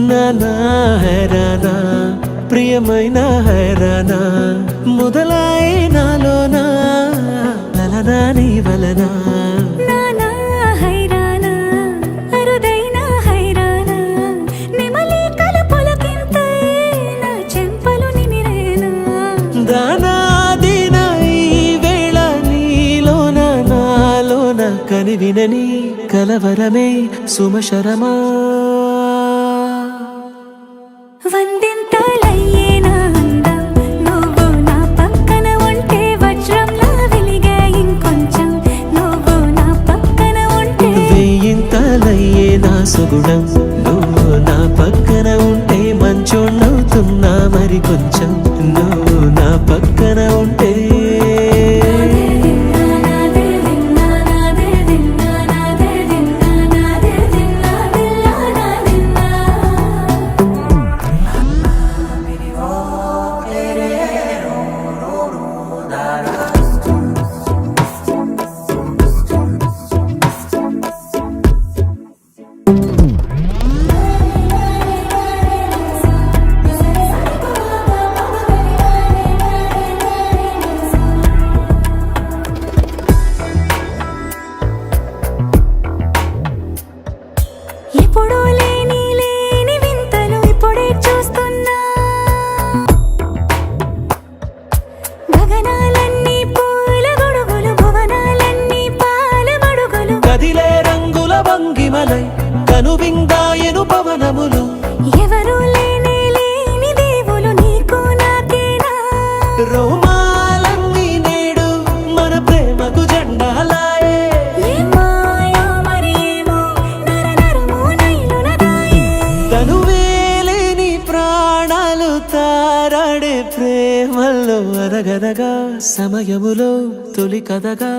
నానా హైరానా ప్రియమైన హైరానా మొదలై నాలోనా లలనా నీ వలనా నానా హైరానా అరుదైన హైరానా నెమలి కలపులకింతై నా చెంపలు నిమిరేనా దానాదిన ఈ వేళ నీలోన నాలోన కనివినని కలవరమే సుమశరమా వందింతలయ్యేనా అందం నువ్వు నా పక్కన ఉంటే వజ్రంలా వెలిగే ఇంకొంచెం నువ్వు నా పక్కన ఉంటే వెయ్యింతలయ్యే నా సుగుణం నువ్వు నా పక్కన ఉంటే మంచోణ్ణవుతున్నా మరి కొంచెం నువ్వు నా పక్కన ఉంటే ఎప్పుడూ లేని వింతలు ఇప్పుడే చూస్తున్నా గగనాలన్నీ పూల గొడుగులు భువనాలన్నీ పాల మడుగులు కదిలే రంగుల భంగిమలై కనువిందాయను పవనములు ఎవరు లేని దేవులు నీకు నాకేనా రోమాలన్నీ నేడు మన ప్రేమకు జెండాలాయే ఏ మాయో మరి ఏమో నరనరమో నైలున దాయే తనువేలేని ప్రాణాలు తారాడే ప్రేమల్లో అనగనగా సమయములో తొలి కథగా